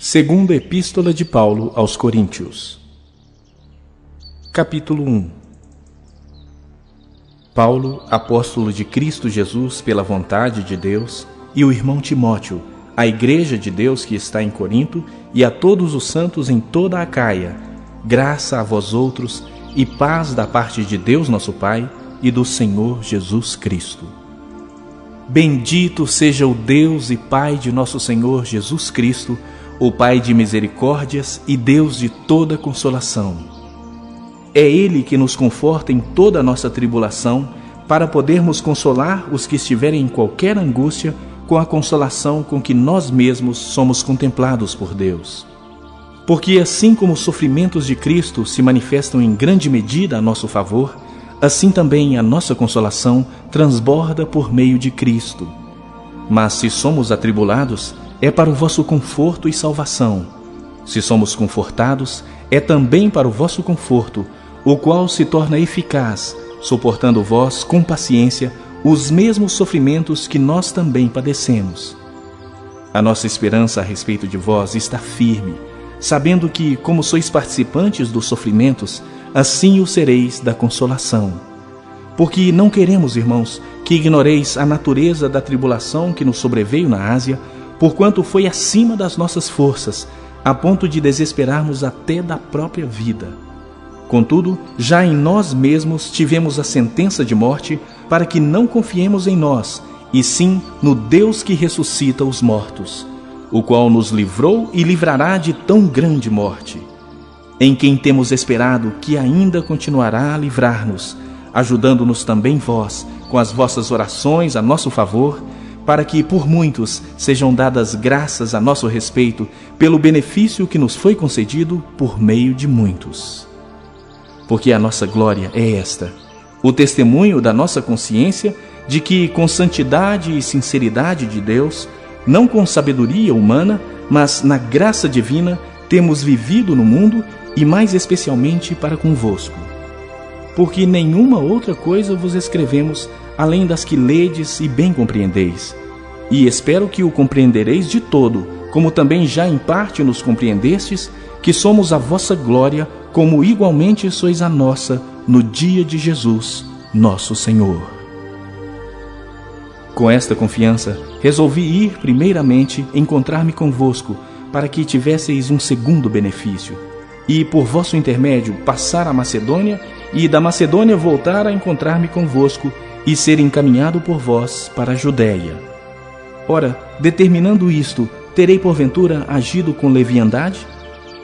Segunda Epístola de Paulo aos Coríntios. Capítulo 1. Paulo, apóstolo de Cristo Jesus pela vontade de Deus, e o irmão Timóteo, à igreja de Deus que está em Corinto, e a todos os santos em toda a Acaia, graça a vós outros e paz da parte de Deus nosso Pai e do Senhor Jesus Cristo. Bendito seja o Deus e Pai de nosso Senhor Jesus Cristo, o Pai de misericórdias e Deus de toda consolação. É Ele que nos conforta em toda a nossa tribulação, para podermos consolar os que estiverem em qualquer angústia com a consolação com que nós mesmos somos contemplados por Deus. Porque assim como os sofrimentos de Cristo se manifestam em grande medida a nosso favor, assim também a nossa consolação transborda por meio de Cristo. Mas se somos atribulados, é para o vosso conforto e salvação. Se somos confortados, é também para o vosso conforto, o qual se torna eficaz, suportando vós com paciência os mesmos sofrimentos que nós também padecemos. A nossa esperança a respeito de vós está firme, sabendo que, como sois participantes dos sofrimentos, assim o sereis da consolação. Porque não queremos, irmãos, que ignoreis a natureza da tribulação que nos sobreveio na Ásia, porquanto foi acima das nossas forças, a ponto de desesperarmos até da própria vida. Contudo, já em nós mesmos tivemos a sentença de morte, para que não confiemos em nós, e sim no Deus que ressuscita os mortos, o qual nos livrou e livrará de tão grande morte, em quem temos esperado que ainda continuará a livrar-nos, ajudando-nos também vós, com as vossas orações a nosso favor, para que por muitos sejam dadas graças a nosso respeito, pelo benefício que nos foi concedido por meio de muitos. Porque a nossa glória é esta, o testemunho da nossa consciência de que, com santidade e sinceridade de Deus, não com sabedoria humana, mas na graça divina, temos vivido no mundo e mais especialmente para convosco. Porque nenhuma outra coisa vos escrevemos, além das que ledes e bem compreendeis. E espero que o compreendereis de todo, como também já em parte nos compreendestes, que somos a vossa glória, como igualmente sois a nossa, no dia de Jesus, nosso Senhor. Com esta confiança, resolvi ir primeiramente encontrar-me convosco, para que tivesseis um segundo benefício, e por vosso intermédio passar a Macedônia, e da Macedônia voltar a encontrar-me convosco, e ser encaminhado por vós para a Judéia. Ora, determinando isto, terei porventura agido com leviandade?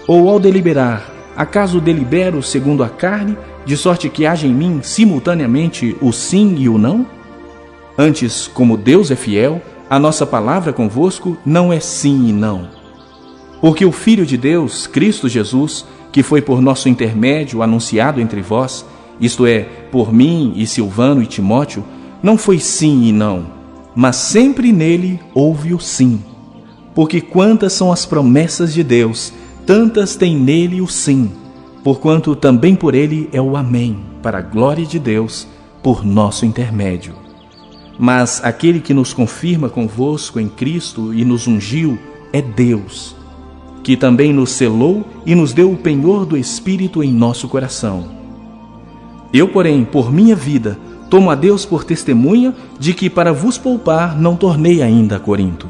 Ou ao deliberar, acaso delibero segundo a carne, de sorte que haja em mim simultaneamente o sim e o não? Antes, como Deus é fiel, a nossa palavra convosco não é sim e não. Porque o Filho de Deus, Cristo Jesus, que foi por nosso intermédio anunciado entre vós, isto é, por mim e Silvano e Timóteo, não foi sim e não, mas sempre nele houve o sim. Porque quantas são as promessas de Deus, tantas tem nele o sim, porquanto também por ele é o amém, para a glória de Deus, por nosso intermédio. Mas aquele que nos confirma convosco em Cristo e nos ungiu é Deus, que também nos selou e nos deu o penhor do Espírito em nosso coração. Eu, porém, por minha vida, tomo a Deus por testemunha de que para vos poupar não tornei ainda a Corinto.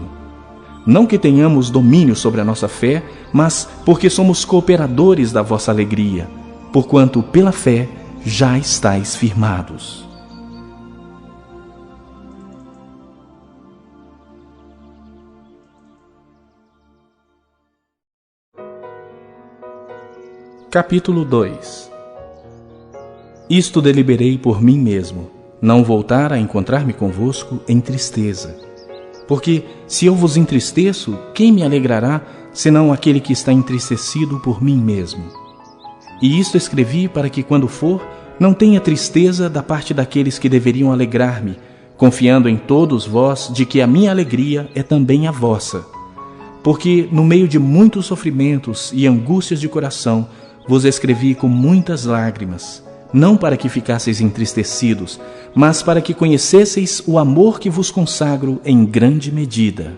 Não que tenhamos domínio sobre a nossa fé, mas porque somos cooperadores da vossa alegria, porquanto pela fé já estáis firmados. Capítulo 2. Isto deliberei por mim mesmo, não voltar a encontrar-me convosco em tristeza. Porque, se eu vos entristeço, quem me alegrará, senão aquele que está entristecido por mim mesmo? E isto escrevi para que, quando for, não tenha tristeza da parte daqueles que deveriam alegrar-me, confiando em todos vós de que a minha alegria é também a vossa. Porque, no meio de muitos sofrimentos e angústias de coração, vos escrevi com muitas lágrimas, não para que ficasseis entristecidos, mas para que conhecesseis o amor que vos consagro em grande medida.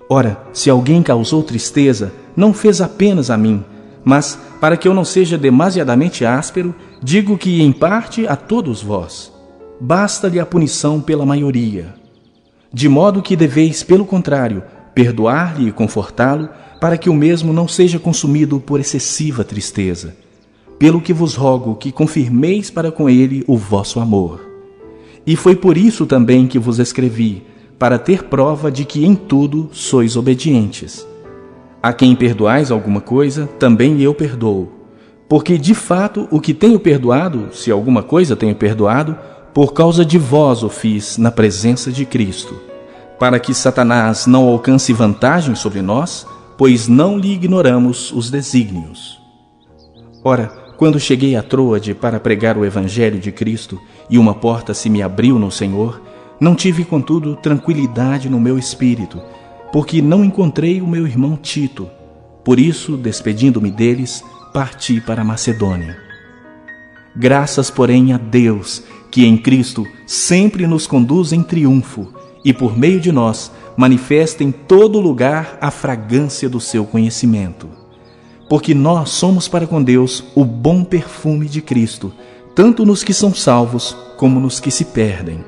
Ora, se alguém causou tristeza, não fez apenas a mim, mas, para que eu não seja demasiadamente áspero, digo que, em parte, a todos vós. Basta-lhe a punição pela maioria. De modo que deveis, pelo contrário, perdoar-lhe e confortá-lo, para que o mesmo não seja consumido por excessiva tristeza. Pelo que vos rogo que confirmeis para com ele o vosso amor. E foi por isso também que vos escrevi, para ter prova de que em tudo sois obedientes. A quem perdoais alguma coisa, também eu perdoo. Porque, de fato, o que tenho perdoado, se alguma coisa tenho perdoado, por causa de vós o fiz na presença de Cristo, para que Satanás não alcance vantagem sobre nós, pois não lhe ignoramos os desígnios. Ora, quando cheguei a Troade para pregar o Evangelho de Cristo e uma porta se me abriu no Senhor, não tive, contudo, tranquilidade no meu espírito, porque não encontrei o meu irmão Tito. Por isso, despedindo-me deles, parti para a Macedônia. Graças, porém, a Deus, que em Cristo sempre nos conduz em triunfo e, por meio de nós, manifesta em todo lugar a fragrância do seu conhecimento. Porque nós somos para com Deus o bom perfume de Cristo, tanto nos que são salvos como nos que se perdem.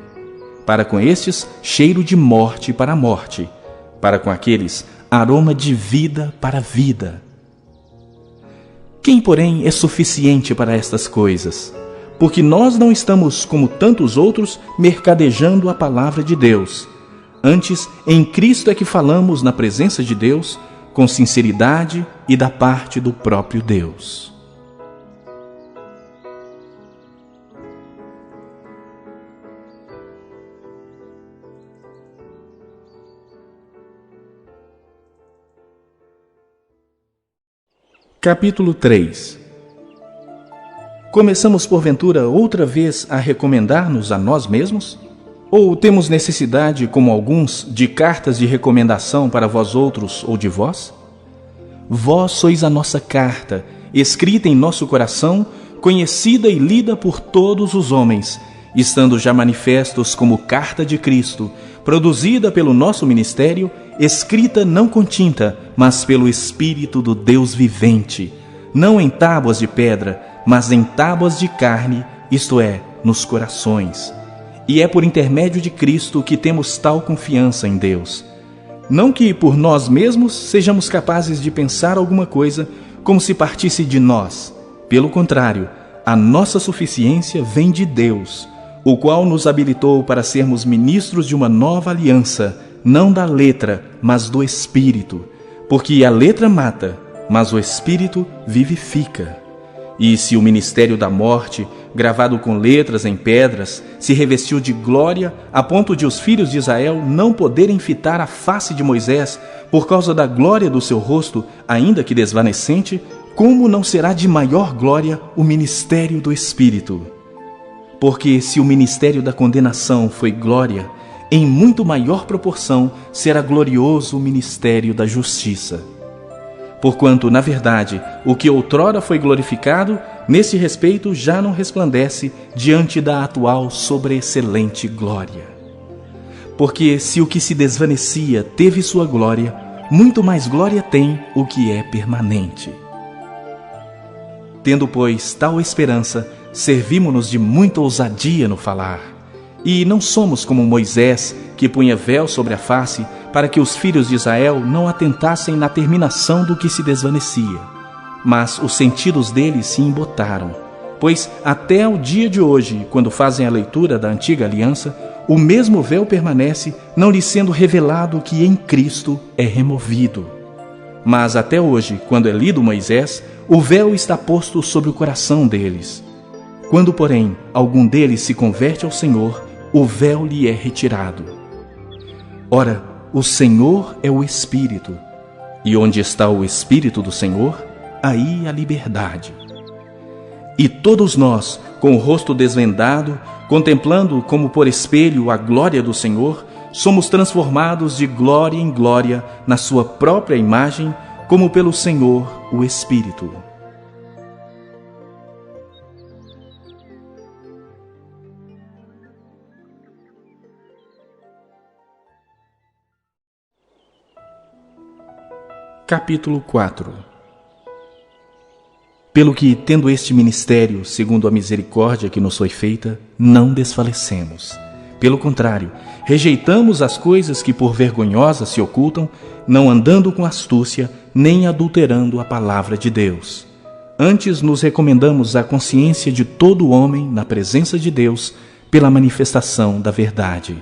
Para com estes, cheiro de morte para a morte, para com aqueles, aroma de vida para a vida. Quem, porém, é suficiente para estas coisas? Porque nós não estamos, como tantos outros, mercadejando a palavra de Deus. Antes, em Cristo é que falamos na presença de Deus, com sinceridade e da parte do próprio Deus. Capítulo 3. Começamos porventura outra vez a recomendar-nos a nós mesmos? Ou temos necessidade, como alguns, de cartas de recomendação para vós outros ou de vós? Vós sois a nossa carta, escrita em nosso coração, conhecida e lida por todos os homens, estando já manifestos como carta de Cristo, produzida pelo nosso ministério, escrita não com tinta, mas pelo Espírito do Deus vivente, não em tábuas de pedra, mas em tábuas de carne, isto é, nos corações. E é por intermédio de Cristo que temos tal confiança em Deus. Não que por nós mesmos sejamos capazes de pensar alguma coisa como se partisse de nós. Pelo contrário, a nossa suficiência vem de Deus, o qual nos habilitou para sermos ministros de uma nova aliança, não da letra, mas do Espírito. Porque a letra mata, mas o Espírito vivifica. E se o ministério da morte, gravado com letras em pedras, se revestiu de glória a ponto de os filhos de Israel não poderem fitar a face de Moisés por causa da glória do seu rosto, ainda que desvanecente, como não será de maior glória o ministério do Espírito? Porque se o ministério da condenação foi glória, em muito maior proporção será glorioso o ministério da justiça. Porquanto, na verdade, o que outrora foi glorificado, nesse respeito já não resplandece diante da atual sobreexcelente glória. Porque se o que se desvanecia teve sua glória, muito mais glória tem o que é permanente. Tendo, pois, tal esperança, servimo-nos de muita ousadia no falar. E não somos como Moisés, que punha véu sobre a face, para que os filhos de Israel não atentassem na terminação do que se desvanecia. Mas os sentidos deles se embotaram, pois até ao dia de hoje, quando fazem a leitura da antiga aliança, o mesmo véu permanece, não lhe sendo revelado que em Cristo é removido. Mas até hoje, quando é lido Moisés, o véu está posto sobre o coração deles. Quando, porém, algum deles se converte ao Senhor, o véu lhe é retirado. Ora, o Senhor é o Espírito, e onde está o Espírito do Senhor, aí a liberdade. E todos nós, com o rosto desvendado, contemplando como por espelho a glória do Senhor, somos transformados de glória em glória na sua própria imagem, como pelo Senhor, o Espírito. Capítulo 4. Pelo que, tendo este ministério, segundo a misericórdia que nos foi feita, não desfalecemos. Pelo contrário, rejeitamos as coisas que por vergonhosas se ocultam, não andando com astúcia, nem adulterando a palavra de Deus. Antes nos recomendamos à consciência de todo homem na presença de Deus, pela manifestação da verdade.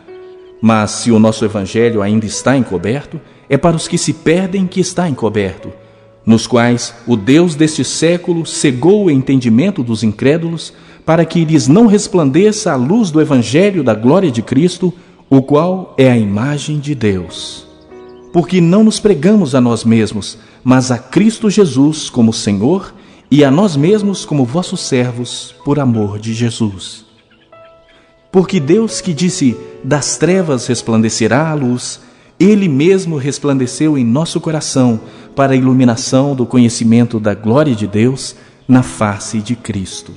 Mas se o nosso evangelho ainda está encoberto, é para os que se perdem que está encoberto, nos quais o Deus deste século cegou o entendimento dos incrédulos, para que lhes não resplandeça a luz do evangelho da glória de Cristo, o qual é a imagem de Deus. Porque não nos pregamos a nós mesmos, mas a Cristo Jesus como Senhor, e a nós mesmos como vossos servos, por amor de Jesus. Porque Deus, que disse, das trevas resplandecerá a luz, Ele mesmo resplandeceu em nosso coração para a iluminação do conhecimento da glória de Deus na face de Cristo.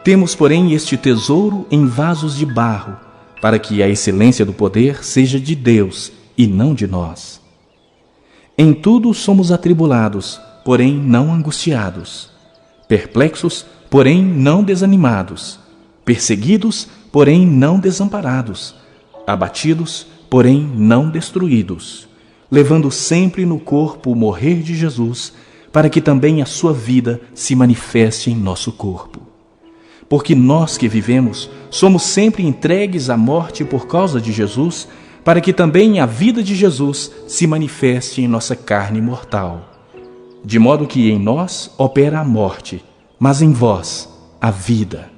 Temos, porém, este tesouro em vasos de barro, para que a excelência do poder seja de Deus e não de nós. Em tudo somos atribulados, porém não angustiados, perplexos, porém não desanimados, perseguidos, porém não desamparados, abatidos, porém não destruídos, levando sempre no corpo o morrer de Jesus, para que também a sua vida se manifeste em nosso corpo. Porque nós que vivemos somos sempre entregues à morte por causa de Jesus, para que também a vida de Jesus se manifeste em nossa carne mortal. De modo que em nós opera a morte, mas em vós a vida.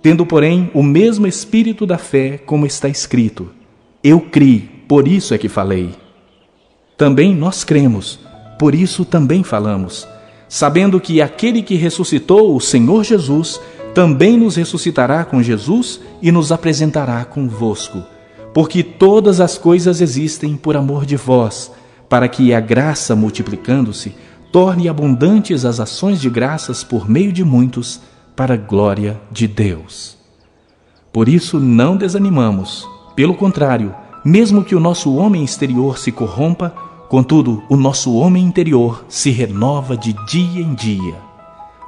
Tendo, porém, o mesmo espírito da fé, como está escrito, eu criei, por isso é que falei. Também nós cremos, por isso também falamos, sabendo que aquele que ressuscitou o Senhor Jesus também nos ressuscitará com Jesus e nos apresentará convosco. Porque todas as coisas existem por amor de vós, para que a graça, multiplicando-se, torne abundantes as ações de graças por meio de muitos, para a glória de Deus. Por isso não desanimamos, pelo contrário, mesmo que o nosso homem exterior se corrompa, contudo, o nosso homem interior se renova de dia em dia.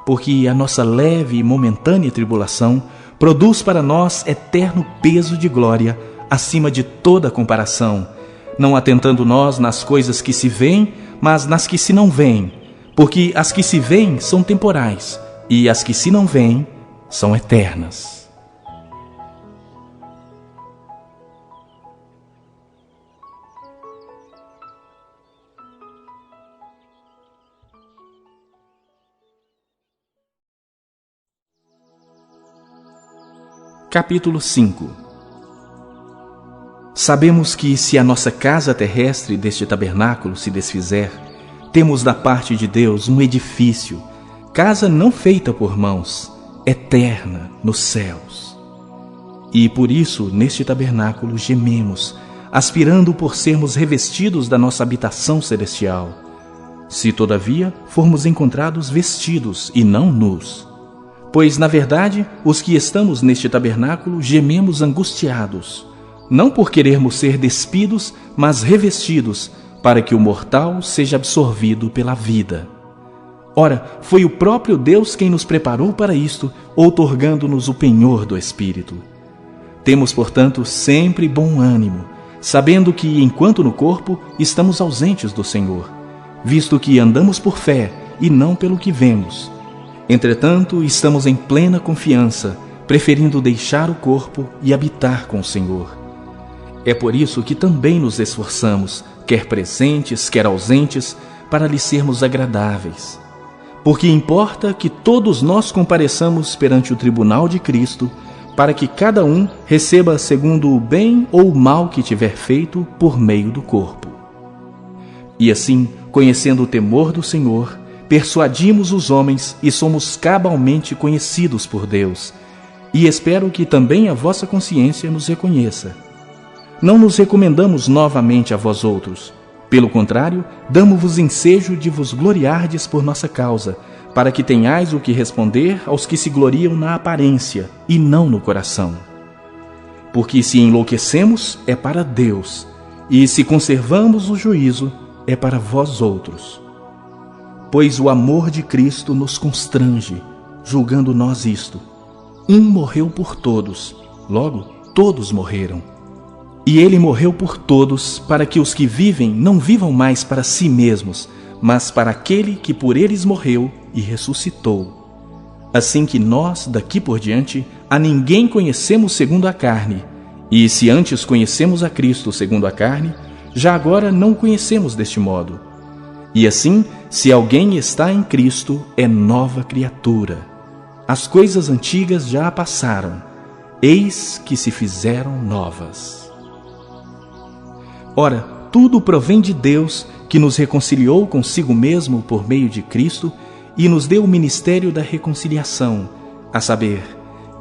Porque a nossa leve e momentânea tribulação produz para nós eterno peso de glória, acima de toda comparação, não atentando nós nas coisas que se veem, mas nas que se não veem, porque as que se veem são temporais, e as que se não veem são eternas. Capítulo 5. Sabemos que, se a nossa casa terrestre deste tabernáculo se desfizer, temos da parte de Deus um edifício, casa não feita por mãos, eterna nos céus. E por isso, neste tabernáculo, gememos, aspirando por sermos revestidos da nossa habitação celestial. Se, todavia, formos encontrados vestidos e não nus. Pois, na verdade, os que estamos neste tabernáculo gememos angustiados, não por querermos ser despidos, mas revestidos, para que o mortal seja absorvido pela vida. Ora, foi o próprio Deus quem nos preparou para isto, outorgando-nos o penhor do Espírito. Temos, portanto, sempre bom ânimo, sabendo que, enquanto no corpo, estamos ausentes do Senhor, visto que andamos por fé e não pelo que vemos. Entretanto, estamos em plena confiança, preferindo deixar o corpo e habitar com o Senhor. É por isso que também nos esforçamos, quer presentes, quer ausentes, para lhe sermos agradáveis. Porque importa que todos nós compareçamos perante o tribunal de Cristo, para que cada um receba segundo o bem ou o mal que tiver feito por meio do corpo. E assim, conhecendo o temor do Senhor, persuadimos os homens e somos cabalmente conhecidos por Deus, e espero que também a vossa consciência nos reconheça. Não nos recomendamos novamente a vós outros. Pelo contrário, damo-vos ensejo de vos gloriardes por nossa causa, para que tenhais o que responder aos que se gloriam na aparência e não no coração. Porque se enlouquecemos, é para Deus, e se conservamos o juízo, é para vós outros. Pois o amor de Cristo nos constrange, julgando nós isto: um morreu por todos, logo todos morreram. E ele morreu por todos, para que os que vivem não vivam mais para si mesmos, mas para aquele que por eles morreu e ressuscitou. Assim que nós, daqui por diante, a ninguém conhecemos segundo a carne, e se antes conhecemos a Cristo segundo a carne, já agora não o conhecemos deste modo. E assim, se alguém está em Cristo, é nova criatura. As coisas antigas já passaram, eis que se fizeram novas. Ora, tudo provém de Deus, que nos reconciliou consigo mesmo por meio de Cristo e nos deu o ministério da reconciliação, a saber,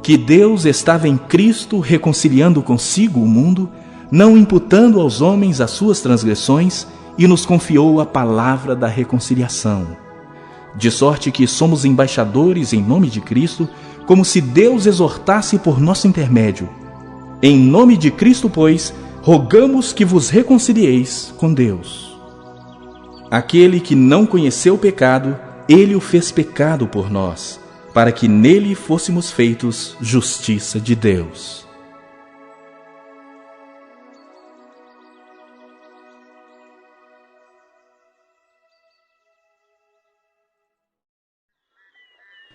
que Deus estava em Cristo reconciliando consigo o mundo, não imputando aos homens as suas transgressões, e nos confiou a palavra da reconciliação. De sorte que somos embaixadores em nome de Cristo, como se Deus exortasse por nosso intermédio. Em nome de Cristo, pois, rogamos que vos reconcilieis com Deus. Aquele que não conheceu o pecado, ele o fez pecado por nós, para que nele fôssemos feitos justiça de Deus.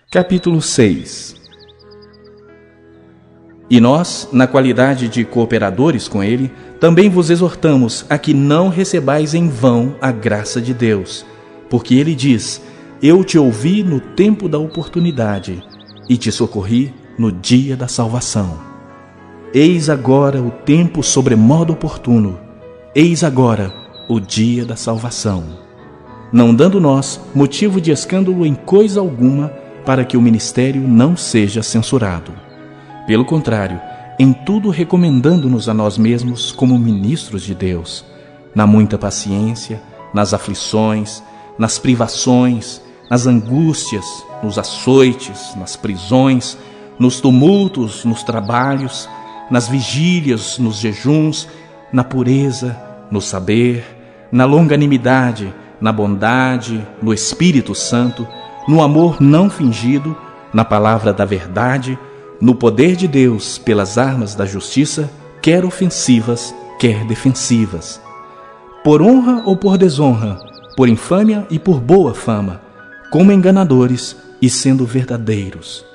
Capítulo 6. E nós, na qualidade de cooperadores com ele, também vos exortamos a que não recebais em vão a graça de Deus, porque ele diz: eu te ouvi no tempo da oportunidade e te socorri no dia da salvação. Eis agora o tempo sobremodo oportuno, eis agora o dia da salvação, não dando nós motivo de escândalo em coisa alguma, para que o ministério não seja censurado. Pelo contrário, em tudo recomendando-nos a nós mesmos como ministros de Deus, na muita paciência, nas aflições, nas privações, nas angústias, nos açoites, nas prisões, nos tumultos, nos trabalhos, nas vigílias, nos jejuns, na pureza, no saber, na longanimidade, na bondade, no Espírito Santo, no amor não fingido, na palavra da verdade, no poder de Deus pelas armas da justiça, quer ofensivas, quer defensivas. Por honra ou por desonra, por infâmia e por boa fama, como enganadores e sendo verdadeiros,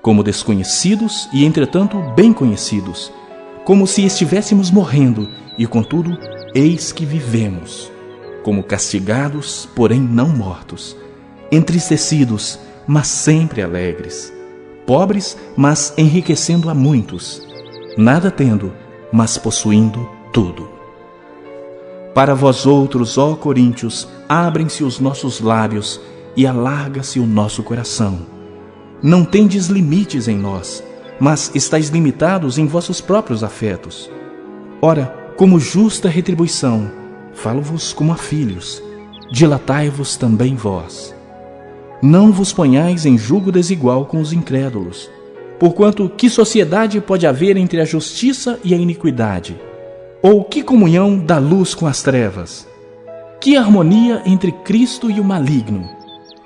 como desconhecidos e entretanto bem conhecidos, como se estivéssemos morrendo e contudo eis que vivemos, como castigados, porém não mortos, entristecidos, mas sempre alegres, pobres, mas enriquecendo a muitos, nada tendo, mas possuindo tudo. Para vós outros, ó coríntios, abrem-se os nossos lábios e alarga-se o nosso coração. Não tendes limites em nós, mas estáis limitados em vossos próprios afetos. Ora, como justa retribuição, falo-vos como a filhos, dilatai-vos também vós. Não vos ponhais em julgo desigual com os incrédulos, porquanto que sociedade pode haver entre a justiça e a iniquidade? Ou que comunhão da luz com as trevas? Que harmonia entre Cristo e o maligno?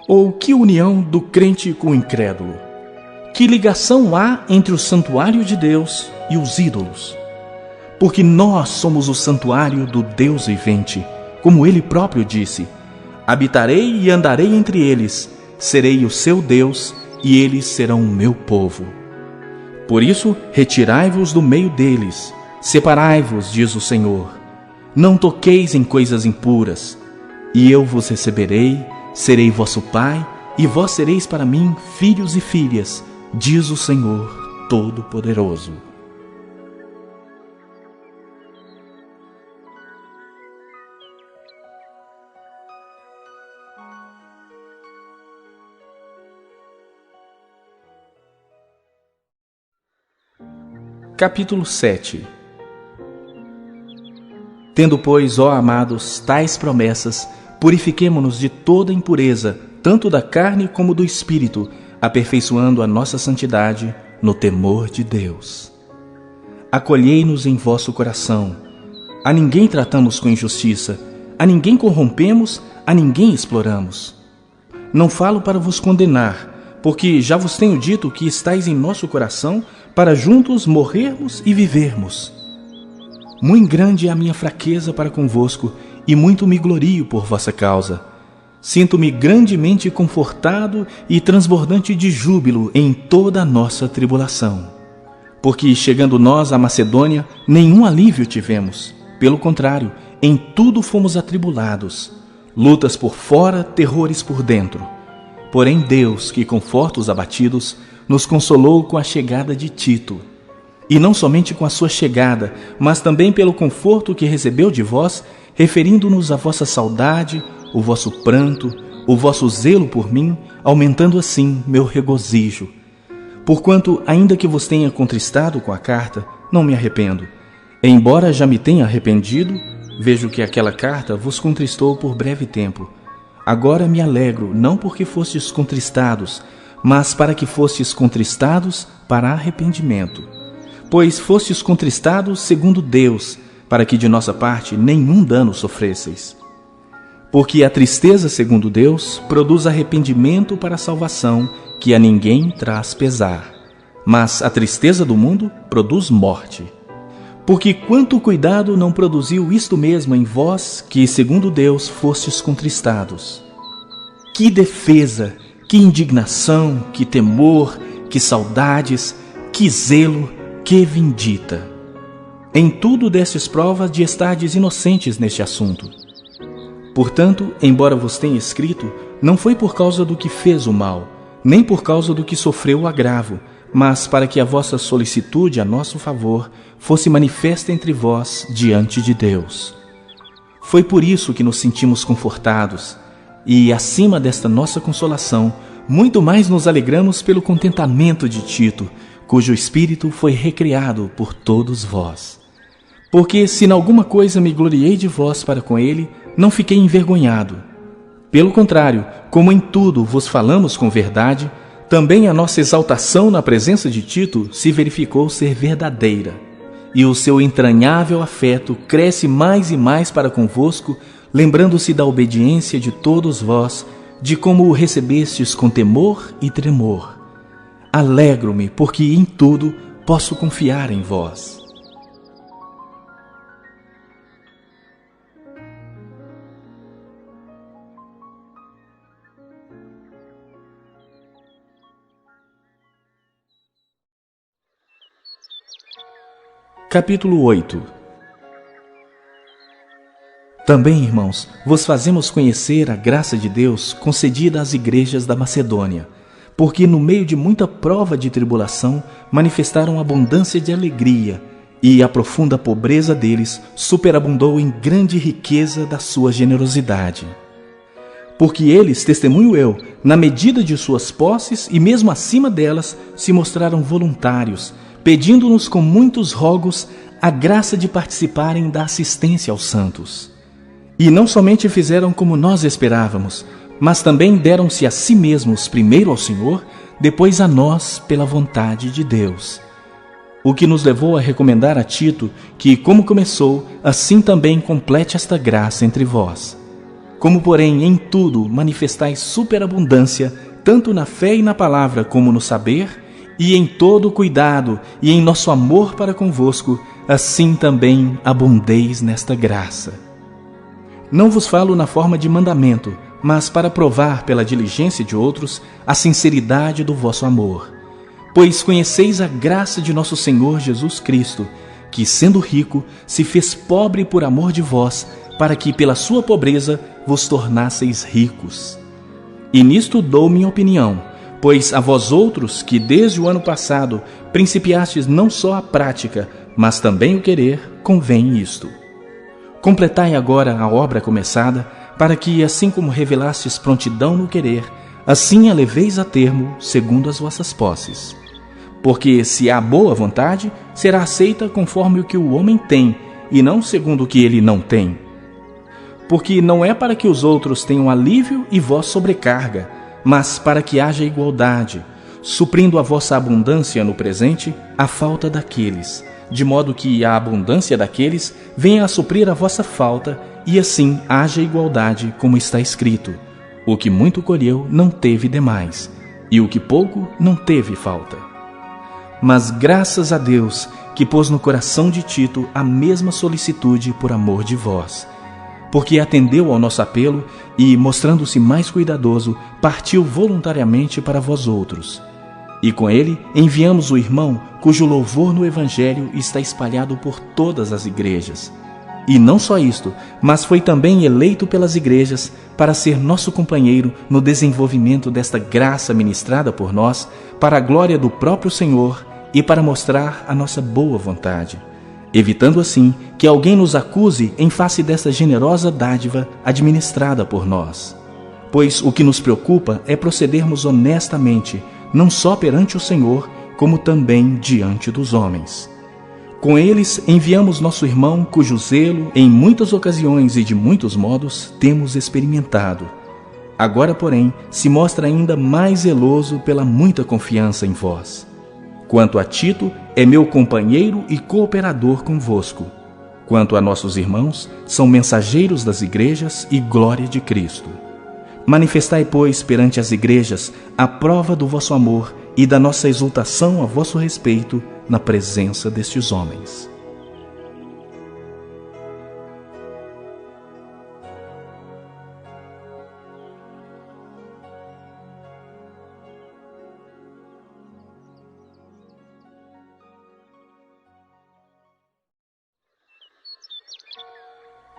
Ou que união do crente com o incrédulo? Que ligação há entre o santuário de Deus e os ídolos? Porque nós somos o santuário do Deus vivente, como ele próprio disse: habitarei e andarei entre eles, serei o seu Deus e eles serão o meu povo. Por isso, retirai-vos do meio deles, separai-vos, diz o Senhor. Não toqueis em coisas impuras, e eu vos receberei, serei vosso Pai, e vós sereis para mim filhos e filhas, diz o Senhor Todo-Poderoso. Capítulo 7. Tendo, pois, ó amados, tais promessas, purifiquemo-nos de toda impureza, tanto da carne como do espírito, aperfeiçoando a nossa santidade no temor de Deus. Acolhei-nos em vosso coração. A ninguém tratamos com injustiça, a ninguém corrompemos, a ninguém exploramos. Não falo para vos condenar, porque já vos tenho dito que estáis em nosso coração para juntos morrermos e vivermos. Muito grande é a minha fraqueza para convosco, e muito me glorio por vossa causa. Sinto-me grandemente confortado e transbordante de júbilo em toda a nossa tribulação. Porque, chegando nós à Macedônia, nenhum alívio tivemos. Pelo contrário, em tudo fomos atribulados. Lutas por fora, terrores por dentro. Porém Deus, que conforta os abatidos, nos consolou com a chegada de Tito. E não somente com a sua chegada, mas também pelo conforto que recebeu de vós, referindo-nos à vossa saudade, o vosso pranto, o vosso zelo por mim, aumentando assim meu regozijo. Porquanto, ainda que vos tenha contristado com a carta, não me arrependo. Embora já me tenha arrependido, vejo que aquela carta vos contristou por breve tempo. Agora me alegro, não porque fostes contristados, mas para que fostes contristados para arrependimento. Pois fostes contristados segundo Deus, para que de nossa parte nenhum dano sofresseis. Porque a tristeza segundo Deus produz arrependimento para a salvação, que a ninguém traz pesar. Mas a tristeza do mundo produz morte. Porque quanto cuidado não produziu isto mesmo em vós, que segundo Deus fostes contristados. Que defesa, que indignação, que temor, que saudades, que zelo, que vindita. Em tudo destes prova de estardes inocentes neste assunto. Portanto, embora vos tenha escrito, não foi por causa do que fez o mal, nem por causa do que sofreu o agravo, mas para que a vossa solicitude a nosso favor fosse manifesta entre vós diante de Deus. Foi por isso que nos sentimos confortados, e, acima desta nossa consolação, muito mais nos alegramos pelo contentamento de Tito, cujo espírito foi recriado por todos vós. Porque, se em alguma coisa me gloriei de vós para com ele, não fiquei envergonhado. Pelo contrário, como em tudo vos falamos com verdade, também a nossa exaltação na presença de Tito se verificou ser verdadeira, e o seu entranhável afeto cresce mais e mais para convosco, lembrando-se da obediência de todos vós, de como o recebestes com temor e tremor. Alegro-me, porque em tudo posso confiar em vós. Capítulo 8. Também, irmãos, vos fazemos conhecer a graça de Deus concedida às igrejas da Macedônia, porque no meio de muita prova de tribulação manifestaram abundância de alegria, e a profunda pobreza deles superabundou em grande riqueza da sua generosidade. Porque eles, testemunho eu, na medida de suas posses e mesmo acima delas, se mostraram voluntários, pedindo-nos com muitos rogos a graça de participarem da assistência aos santos. E não somente fizeram como nós esperávamos, mas também deram-se a si mesmos primeiro ao Senhor, depois a nós pela vontade de Deus. O que nos levou a recomendar a Tito que, como começou, assim também complete esta graça entre vós. Como, porém, em tudo manifestais superabundância, tanto na fé e na palavra como no saber, e em todo o cuidado e em nosso amor para convosco, assim também abundeis nesta graça. Não vos falo na forma de mandamento, mas para provar pela diligência de outros a sinceridade do vosso amor. Pois conheceis a graça de nosso Senhor Jesus Cristo, que, sendo rico, se fez pobre por amor de vós, para que pela sua pobreza vos tornasseis ricos. E nisto dou minha opinião, pois a vós outros, que desde o ano passado principiastes não só a prática, mas também o querer, convém isto. Completai agora a obra começada, para que, assim como revelastes prontidão no querer, assim a leveis a termo, segundo as vossas posses. Porque, se há boa vontade, será aceita conforme o que o homem tem, e não segundo o que ele não tem. Porque não é para que os outros tenham alívio e vós sobrecarga, mas para que haja igualdade, suprindo a vossa abundância no presente a falta daqueles, de modo que a abundância daqueles venha a suprir a vossa falta, e assim haja igualdade, como está escrito: o que muito colheu não teve demais, e o que pouco não teve falta. Mas graças a Deus, que pôs no coração de Tito a mesma solicitude por amor de vós, porque atendeu ao nosso apelo e, mostrando-se mais cuidadoso, partiu voluntariamente para vós outros. E com ele enviamos o irmão, cujo louvor no Evangelho está espalhado por todas as igrejas. E não só isto, mas foi também eleito pelas igrejas para ser nosso companheiro no desenvolvimento desta graça ministrada por nós, para a glória do próprio Senhor e para mostrar a nossa boa vontade, evitando assim que alguém nos acuse em face desta generosa dádiva administrada por nós. Pois o que nos preocupa é procedermos honestamente, não só perante o Senhor, como também diante dos homens. Com eles enviamos nosso irmão, cujo zelo, em muitas ocasiões e de muitos modos, temos experimentado. Agora, porém, se mostra ainda mais zeloso pela muita confiança em vós. Quanto a Tito, é meu companheiro e cooperador convosco. Quanto a nossos irmãos, são mensageiros das igrejas e glória de Cristo. Manifestai, pois, perante as igrejas a prova do vosso amor e da nossa exultação a vosso respeito na presença destes homens.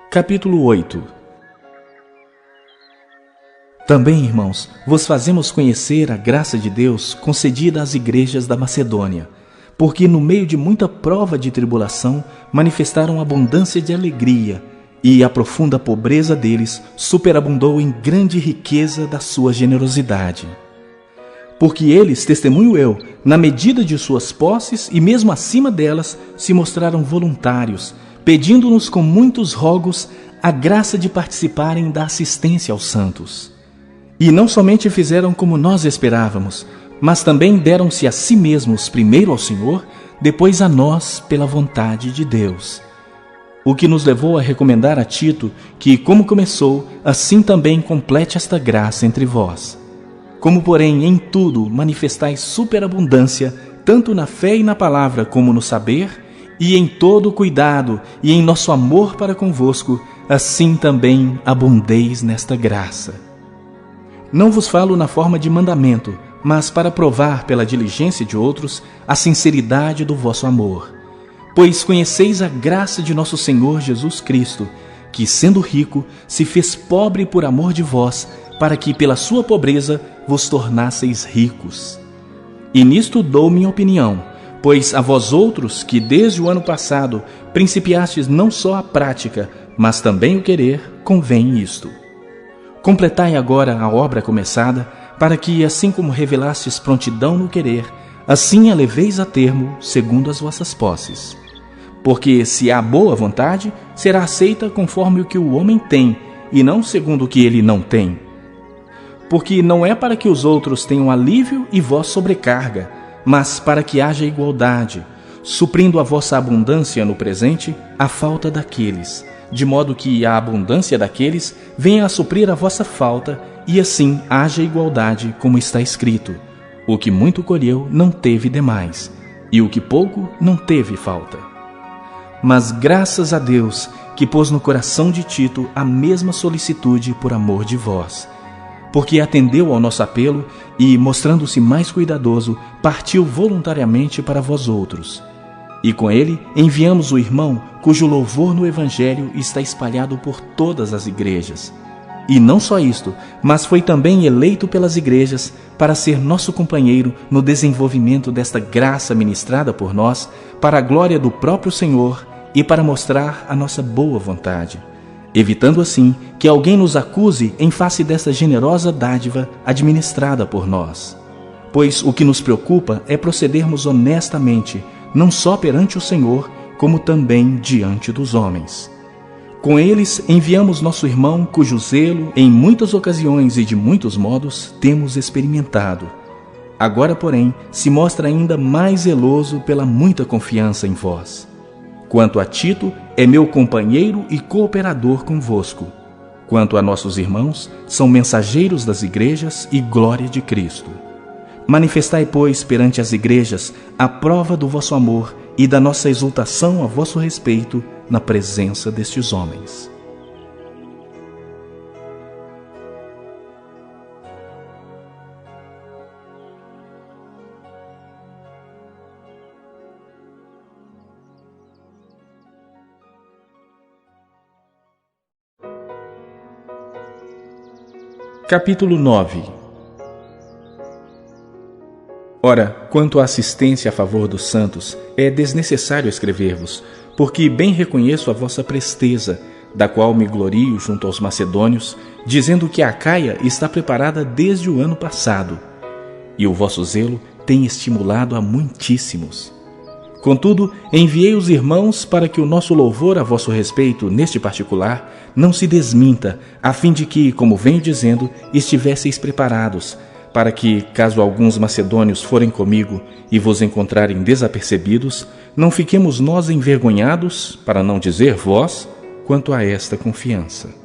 Capítulo 8. Também, irmãos, vos fazemos conhecer a graça de Deus concedida às igrejas da Macedônia, porque no meio de muita prova de tribulação manifestaram abundância de alegria, e a profunda pobreza deles superabundou em grande riqueza da sua generosidade. Porque eles, testemunho eu, na medida de suas posses e mesmo acima delas, se mostraram voluntários, pedindo-nos com muitos rogos a graça de participarem da assistência aos santos. E não somente fizeram como nós esperávamos, mas também deram-se a si mesmos primeiro ao Senhor, depois a nós pela vontade de Deus. O que nos levou a recomendar a Tito que, como começou, assim também complete esta graça entre vós. Como, porém, em tudo manifestais superabundância, tanto na fé e na palavra como no saber, e em todo o cuidado e em nosso amor para convosco, assim também abundeis nesta graça. Não vos falo na forma de mandamento, mas para provar pela diligência de outros a sinceridade do vosso amor. Pois conheceis a graça de nosso Senhor Jesus Cristo, que, sendo rico, se fez pobre por amor de vós, para que pela sua pobreza vos tornasseis ricos. E nisto dou minha opinião, pois a vós outros, que desde o ano passado principiastes não só a prática, mas também o querer, convém isto. Completai agora a obra começada, para que, assim como revelastes prontidão no querer, assim a leveis a termo, segundo as vossas posses. Porque, se há boa vontade, será aceita conforme o que o homem tem, e não segundo o que ele não tem. Porque não é para que os outros tenham alívio e vós sobrecarga, mas para que haja igualdade, suprindo a vossa abundância no presente a falta daqueles, de modo que a abundância daqueles venha a suprir a vossa falta, e assim haja igualdade, como está escrito: o que muito colheu não teve demais, e o que pouco não teve falta. Mas graças a Deus, que pôs no coração de Tito a mesma solicitude por amor de vós, porque atendeu ao nosso apelo e, mostrando-se mais cuidadoso, partiu voluntariamente para vós outros. E com ele enviamos o irmão, cujo louvor no Evangelho está espalhado por todas as igrejas. E não só isto, mas foi também eleito pelas igrejas para ser nosso companheiro no desenvolvimento desta graça ministrada por nós, para a glória do próprio Senhor e para mostrar a nossa boa vontade, evitando assim que alguém nos acuse em face desta generosa dádiva administrada por nós. Pois o que nos preocupa é procedermos honestamente, não só perante o Senhor, como também diante dos homens. Com eles enviamos nosso irmão, cujo zelo, em muitas ocasiões e de muitos modos, temos experimentado. Agora, porém, se mostra ainda mais zeloso pela muita confiança em vós. Quanto a Tito, é meu companheiro e cooperador convosco. Quanto a nossos irmãos, são mensageiros das igrejas e glória de Cristo. Manifestai, pois, perante as igrejas a prova do vosso amor e da nossa exultação a vosso respeito na presença destes homens. Capítulo 9. Ora, quanto à assistência a favor dos santos, é desnecessário escrever-vos, porque bem reconheço a vossa presteza, da qual me glorio junto aos macedônios, dizendo que a Acaia está preparada desde o ano passado, e o vosso zelo tem estimulado a muitíssimos. Contudo, enviei os irmãos para que o nosso louvor a vosso respeito, neste particular, não se desminta, a fim de que, como venho dizendo, estivesseis preparados, para que, caso alguns macedônios forem comigo e vos encontrarem desapercebidos, não fiquemos nós envergonhados, para não dizer vós, quanto a esta confiança.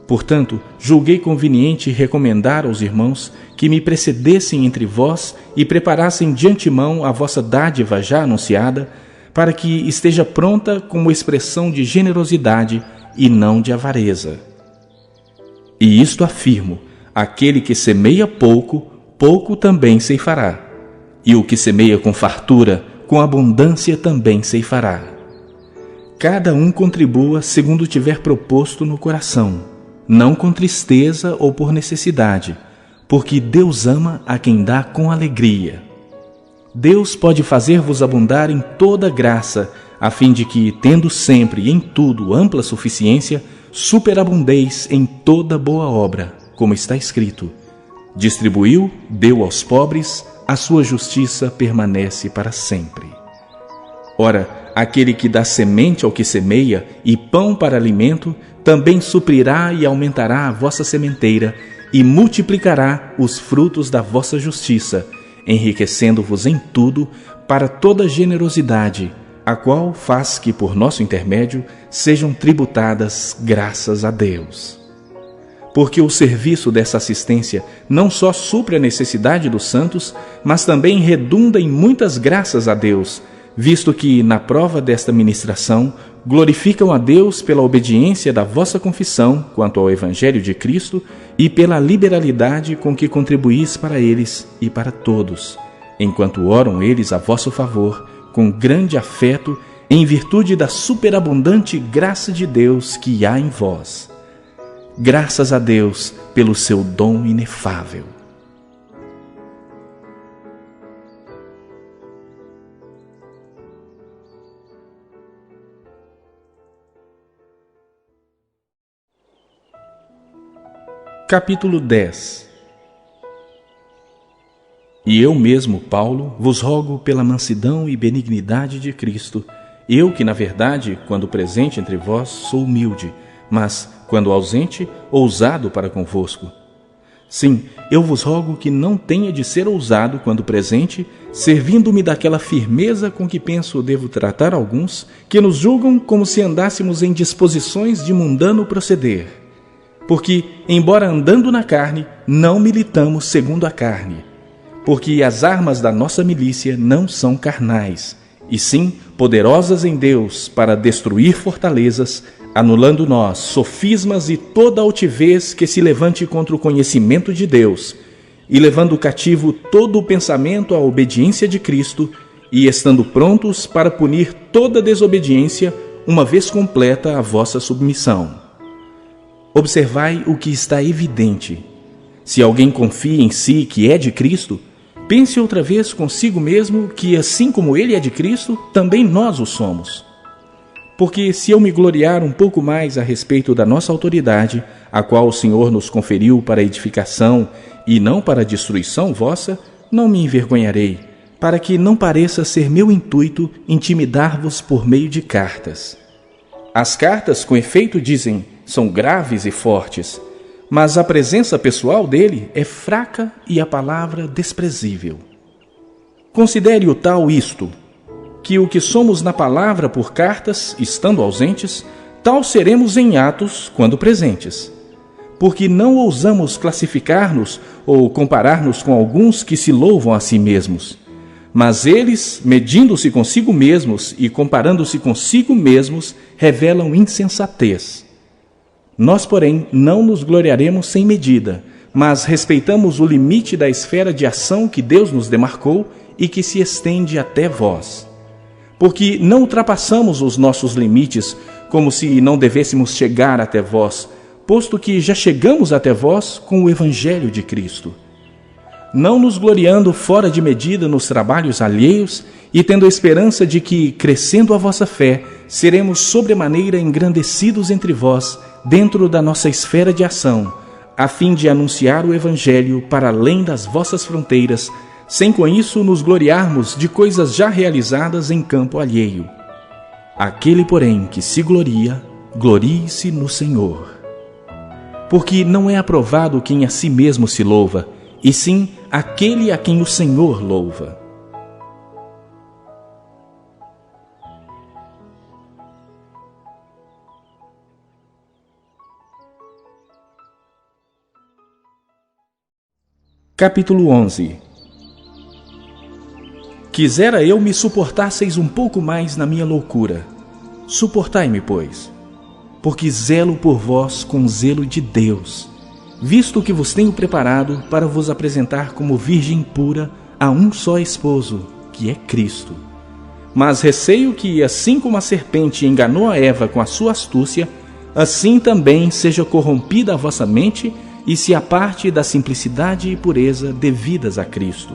Portanto, julguei conveniente recomendar aos irmãos que me precedessem entre vós e preparassem de antemão a vossa dádiva já anunciada, para que esteja pronta como expressão de generosidade e não de avareza. E isto afirmo: aquele que semeia pouco, pouco também ceifará, e o que semeia com fartura, com abundância também ceifará. Cada um contribua segundo tiver proposto no coração, não com tristeza ou por necessidade, porque Deus ama a quem dá com alegria. Deus pode fazer-vos abundar em toda graça, a fim de que, tendo sempre e em tudo ampla suficiência, superabundeis em toda boa obra, como está escrito: distribuiu, deu aos pobres, a sua justiça permanece para sempre. Ora, aquele que dá semente ao que semeia e pão para alimento, também suprirá e aumentará a vossa sementeira e multiplicará os frutos da vossa justiça, enriquecendo-vos em tudo para toda generosidade, a qual faz que, por nosso intermédio, sejam tributadas graças a Deus. Porque o serviço dessa assistência não só supre a necessidade dos santos, mas também redunda em muitas graças a Deus, visto que, na prova desta ministração, glorificam a Deus pela obediência da vossa confissão quanto ao Evangelho de Cristo e pela liberalidade com que contribuís para eles e para todos, enquanto oram eles a vosso favor, com grande afeto, em virtude da superabundante graça de Deus que há em vós. Graças a Deus pelo seu dom inefável. Capítulo 10. E eu mesmo, Paulo, vos rogo pela mansidão e benignidade de Cristo, eu que, na verdade, quando presente entre vós, sou humilde, mas, quando ausente, ousado para convosco. Sim, eu vos rogo que não tenha de ser ousado quando presente, servindo-me daquela firmeza com que penso devo tratar alguns, que nos julgam como se andássemos em disposições de mundano proceder. Porque, embora andando na carne, não militamos segundo a carne. Porque as armas da nossa milícia não são carnais, e sim poderosas em Deus para destruir fortalezas, anulando nós sofismas e toda altivez que se levante contra o conhecimento de Deus, e levando cativo todo o pensamento à obediência de Cristo, e estando prontos para punir toda desobediência, uma vez completa a vossa submissão. Observai o que está evidente. Se alguém confia em si que é de Cristo, pense outra vez consigo mesmo que, assim como ele é de Cristo, também nós o somos. Porque se eu me gloriar um pouco mais a respeito da nossa autoridade, a qual o Senhor nos conferiu para edificação e não para destruição vossa, não me envergonharei, para que não pareça ser meu intuito intimidar-vos por meio de cartas. As cartas, com efeito, dizem, são graves e fortes, mas a presença pessoal dele é fraca e a palavra desprezível. Considere o tal isto: que o que somos na palavra por cartas, estando ausentes, tal seremos em atos quando presentes. Porque não ousamos classificar-nos ou comparar-nos com alguns que se louvam a si mesmos. Mas eles, medindo-se consigo mesmos e comparando-se consigo mesmos, revelam insensatez. Nós, porém, não nos gloriaremos sem medida, mas respeitamos o limite da esfera de ação que Deus nos demarcou e que se estende até vós. Porque não ultrapassamos os nossos limites como se não devêssemos chegar até vós, posto que já chegamos até vós com o Evangelho de Cristo. Não nos gloriando fora de medida nos trabalhos alheios e tendo a esperança de que, crescendo a vossa fé, seremos sobremaneira engrandecidos entre vós, dentro da nossa esfera de ação, a fim de anunciar o Evangelho para além das vossas fronteiras, sem com isso nos gloriarmos de coisas já realizadas em campo alheio. Aquele, porém, que se gloria, glorie-se no Senhor. Porque não é aprovado quem a si mesmo se louva, e sim aquele a quem o Senhor louva. Capítulo 11. Quisera eu me suportasseis um pouco mais na minha loucura. Suportai-me, pois, porque zelo por vós com zelo de Deus, visto que vos tenho preparado para vos apresentar como virgem pura a um só esposo, que é Cristo. Mas receio que, assim como a serpente enganou a Eva com a sua astúcia, assim também seja corrompida a vossa mente e se aparte da simplicidade e pureza devidas a Cristo.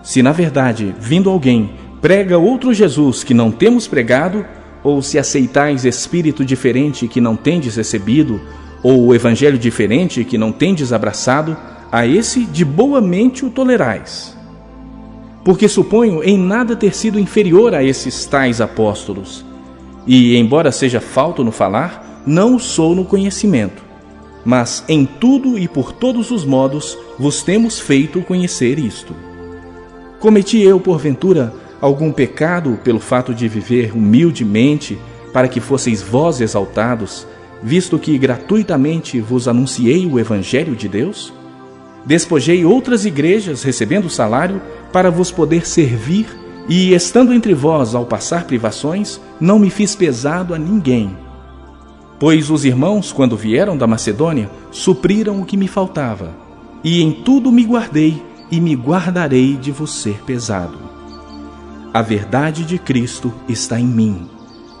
Se na verdade, vindo alguém, prega outro Jesus que não temos pregado, ou se aceitais espírito diferente que não tendes recebido, ou o evangelho diferente que não tendes abraçado, a esse de boa mente o tolerais. Porque suponho em nada ter sido inferior a esses tais apóstolos, e, embora seja falto no falar, não o sou no conhecimento. Mas em tudo e por todos os modos vos temos feito conhecer isto. Cometi eu, porventura, algum pecado pelo fato de viver humildemente, para que fosseis vós exaltados, visto que gratuitamente vos anunciei o Evangelho de Deus? Despojei outras igrejas, recebendo salário, para vos poder servir, e, estando entre vós ao passar privações, não me fiz pesado a ninguém. Pois os irmãos, quando vieram da Macedônia, supriram o que me faltava, e em tudo me guardei e me guardarei de vos ser pesado. A verdade de Cristo está em mim.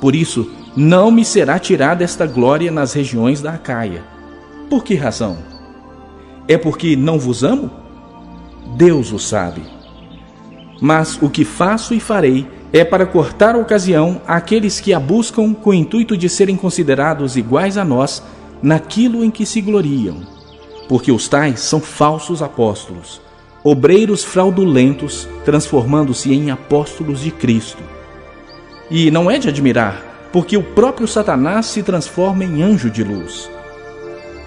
Por isso, não me será tirada esta glória nas regiões da Acaia. Por que razão? É porque não vos amo? Deus o sabe. Mas o que faço e farei é para cortar a ocasião àqueles que a buscam com o intuito de serem considerados iguais a nós naquilo em que se gloriam. Porque os tais são falsos apóstolos, obreiros fraudulentos, transformando-se em apóstolos de Cristo. E não é de admirar, porque o próprio Satanás se transforma em anjo de luz.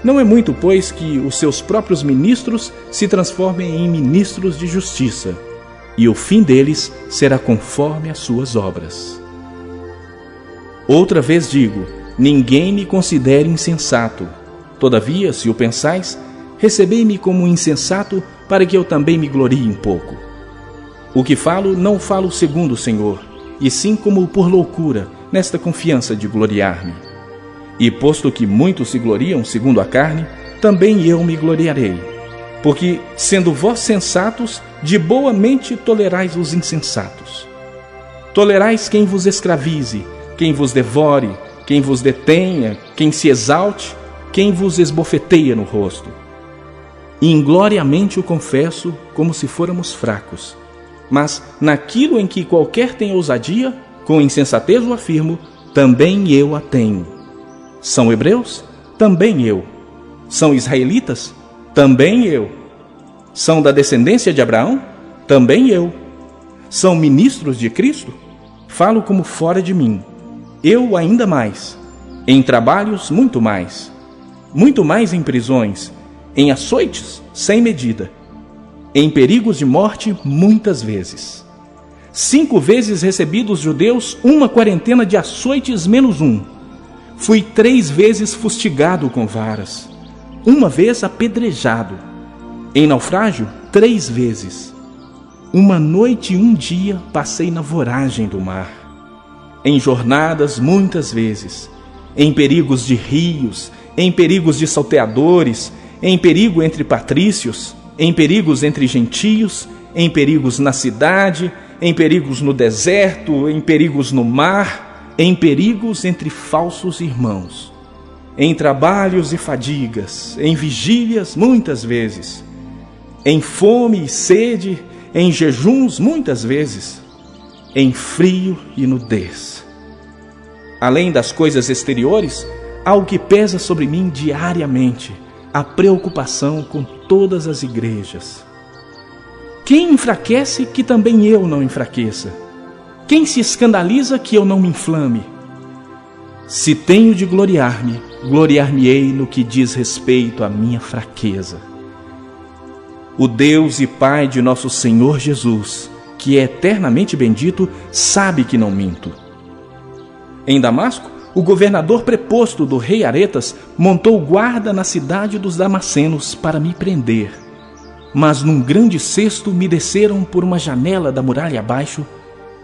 Não é muito, pois, que os seus próprios ministros se transformem em ministros de justiça, e o fim deles será conforme as suas obras. Outra vez digo, ninguém me considere insensato. Todavia, se o pensais, recebei-me como insensato, para que eu também me glorie um pouco. O que falo, não falo segundo o Senhor, e sim como por loucura, nesta confiança de gloriar-me. E posto que muitos se gloriam segundo a carne, também eu me gloriarei. Porque, sendo vós sensatos, de boa mente tolerais os insensatos. Tolerais quem vos escravize, quem vos devore, quem vos detenha, quem se exalte, quem vos esbofeteia no rosto. E ingloriamente o confesso, como se fôramos fracos. Mas, naquilo em que qualquer tem ousadia, com insensatez o afirmo, também eu a tenho. São hebreus? Também eu. São israelitas? Também eu. São da descendência de Abraão? Também eu. São ministros de Cristo? Falo como fora de mim. Eu ainda mais. Em trabalhos, muito mais. Muito mais em prisões. Em açoites, sem medida. Em perigos de morte, muitas vezes. 5 vezes recebi dos judeus 1 de açoites menos 1. Fui 3 vezes fustigado com varas, 1 vez apedrejado. Em naufrágio, 3 vezes. 1 noite e 1 dia passei na voragem do mar. Em jornadas muitas vezes, em perigos de rios, em perigos de salteadores, em perigo entre patrícios, em perigos entre gentios, em perigos na cidade, em perigos no deserto, em perigos no mar, em perigos entre falsos irmãos, em trabalhos e fadigas, em vigílias muitas vezes, em fome e sede, em jejuns muitas vezes, em frio e nudez. Além das coisas exteriores, há o que pesa sobre mim diariamente, a preocupação com todas as igrejas. Quem enfraquece, que também eu não enfraqueça? Quem se escandaliza, que eu não me inflame? Se tenho de gloriar-me, gloriar-me-ei no que diz respeito à minha fraqueza. O Deus e Pai de nosso Senhor Jesus, que é eternamente bendito, sabe que não minto. Em Damasco, o governador preposto do rei Aretas montou guarda na cidade dos Damascenos para me prender. Mas num grande cesto me desceram por uma janela da muralha abaixo,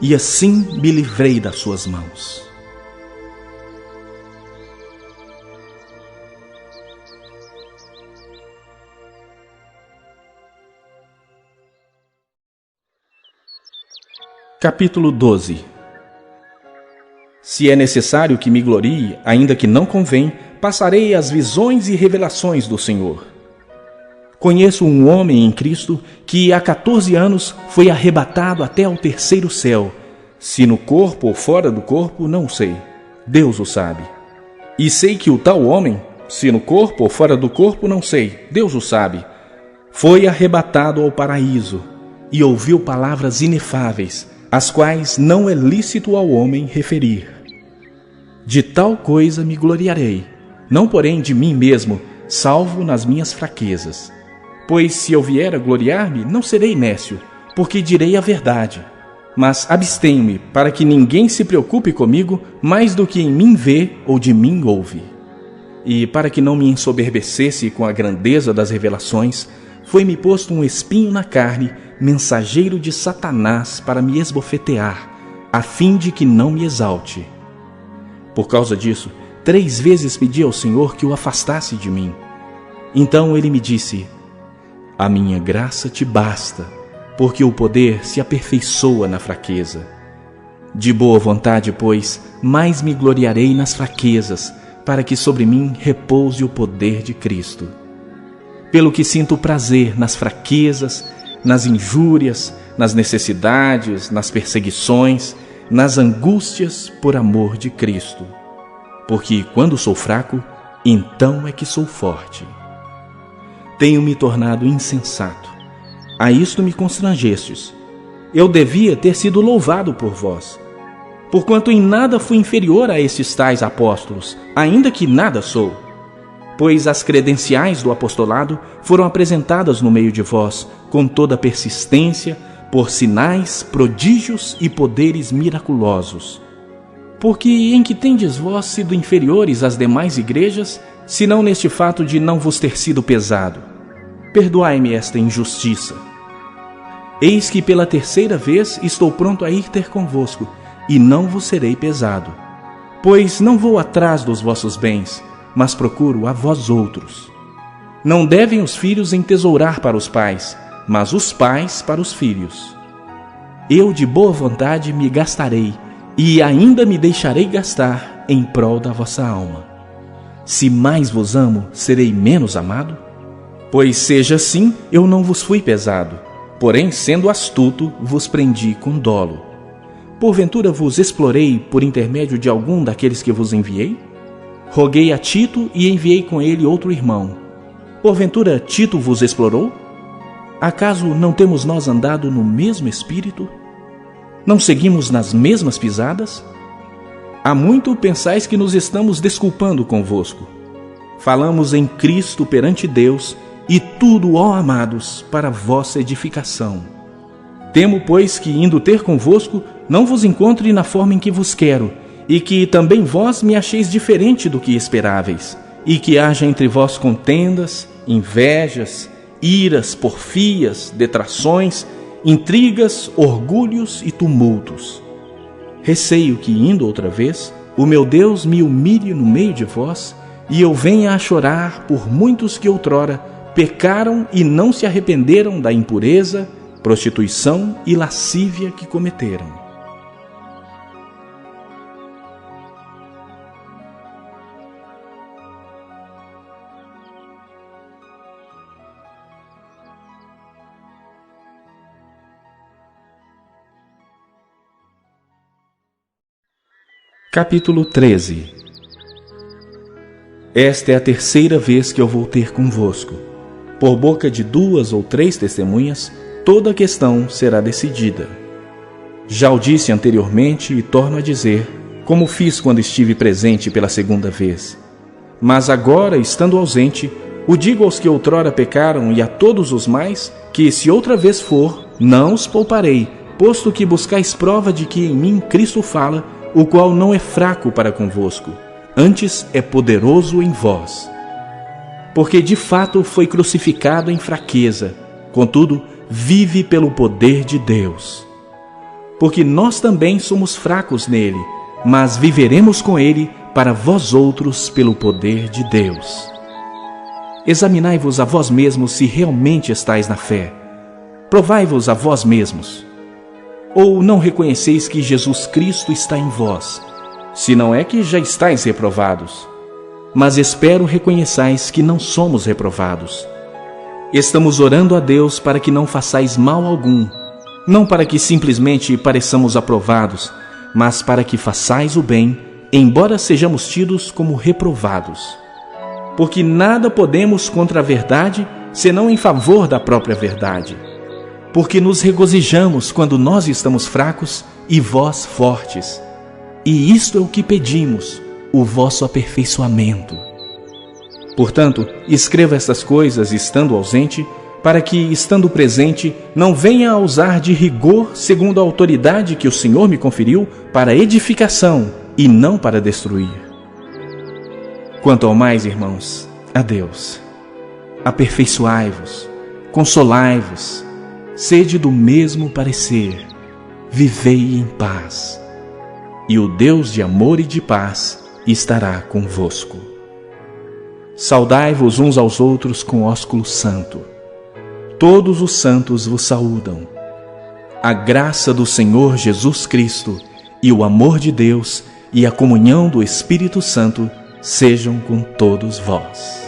e assim me livrei das suas mãos. Capítulo 12. Se é necessário que me glorie, ainda que não convém, passarei as visões e revelações do Senhor. Conheço um homem em Cristo que há 14 anos foi arrebatado até ao 3º céu. Se no corpo ou fora do corpo, não sei. Deus o sabe. E sei que o tal homem, se no corpo ou fora do corpo, não sei. Deus o sabe. Foi arrebatado ao paraíso e ouviu palavras inefáveis, as quais não é lícito ao homem referir. De tal coisa me gloriarei, não porém de mim mesmo, salvo nas minhas fraquezas. Pois se eu vier a gloriar-me, não serei nécio, porque direi a verdade. Mas abstenho-me, para que ninguém se preocupe comigo mais do que em mim vê ou de mim ouve. E para que não me ensoberbecesse com a grandeza das revelações, foi-me posto um espinho na carne, mensageiro de Satanás para me esbofetear, a fim de que não me exalte. Por causa disso, 3 vezes pedi ao Senhor que o afastasse de mim. Então ele me disse: a minha graça te basta, porque o poder se aperfeiçoa na fraqueza. De boa vontade, pois, mais me gloriarei nas fraquezas, para que sobre mim repouse o poder de Cristo. Pelo que sinto prazer nas fraquezas, nas injúrias, nas necessidades, nas perseguições, nas angústias por amor de Cristo. Porque quando sou fraco, então é que sou forte. Tenho me tornado insensato. A isto me constrangestes. Eu devia ter sido louvado por vós, porquanto em nada fui inferior a estes tais apóstolos, ainda que nada sou. Pois as credenciais do apostolado foram apresentadas no meio de vós, com toda persistência, por sinais, prodígios e poderes miraculosos. Porque em que tendes vós sido inferiores às demais igrejas, senão neste fato de não vos ter sido pesado? Perdoai-me esta injustiça. Eis que pela 3ª vez estou pronto a ir ter convosco, e não vos serei pesado. Pois não vou atrás dos vossos bens, mas procuro a vós outros. Não devem os filhos entesourar para os pais, mas os pais para os filhos. Eu de boa vontade me gastarei, e ainda me deixarei gastar em prol da vossa alma. Se mais vos amo, serei menos amado? Pois seja assim, eu não vos fui pesado, porém, sendo astuto, vos prendi com dolo. Porventura vos explorei por intermédio de algum daqueles que vos enviei? Roguei a Tito e enviei com ele outro irmão. Porventura Tito vos explorou? Acaso não temos nós andado no mesmo espírito? Não seguimos nas mesmas pisadas? Há muito pensais que nos estamos desculpando convosco. Falamos em Cristo perante Deus, e tudo, ó amados, para vossa edificação. Temo, pois, que, indo ter convosco, não vos encontre na forma em que vos quero, e que também vós me acheis diferente do que esperáveis, e que haja entre vós contendas, invejas, iras, porfias, detrações, intrigas, orgulhos e tumultos. Receio que, indo outra vez, o meu Deus me humilhe no meio de vós, e eu venha a chorar por muitos que outrora pecaram e não se arrependeram da impureza, prostituição e lascívia que cometeram. Capítulo 13. Esta é a terceira vez que eu vou ter convosco. Por boca de 2 ou 3 testemunhas, toda a questão será decidida. Já o disse anteriormente e torno a dizer, como fiz quando estive presente pela segunda vez. Mas agora, estando ausente, o digo aos que outrora pecaram e a todos os mais, que se outra vez for, não os pouparei, posto que buscais prova de que em mim Cristo fala, o qual não é fraco para convosco, antes é poderoso em vós. Porque de fato foi crucificado em fraqueza, contudo, vive pelo poder de Deus. Porque nós também somos fracos nele, mas viveremos com ele para vós outros pelo poder de Deus. Examinai-vos a vós mesmos se realmente estáis na fé. Provai-vos a vós mesmos. Ou não reconheceis que Jesus Cristo está em vós, se não é que já estáis reprovados? Mas espero reconheçais que não somos reprovados. Estamos orando a Deus para que não façais mal algum, não para que simplesmente pareçamos aprovados, mas para que façais o bem, embora sejamos tidos como reprovados. Porque nada podemos contra a verdade, senão em favor da própria verdade. Porque nos regozijamos quando nós estamos fracos e vós fortes. E isto é o que pedimos, o vosso aperfeiçoamento. Portanto, escreva estas coisas estando ausente, para que, estando presente, não venha a usar de rigor segundo a autoridade que o Senhor me conferiu para edificação e não para destruir. Quanto ao mais, irmãos, adeus. Aperfeiçoai-vos, consolai-vos, sede do mesmo parecer, vivei em paz, e o Deus de amor e de paz estará convosco. Saudai-vos uns aos outros com ósculo santo. Todos os santos vos saúdam. A graça do Senhor Jesus Cristo e o amor de Deus e a comunhão do Espírito Santo sejam com todos vós.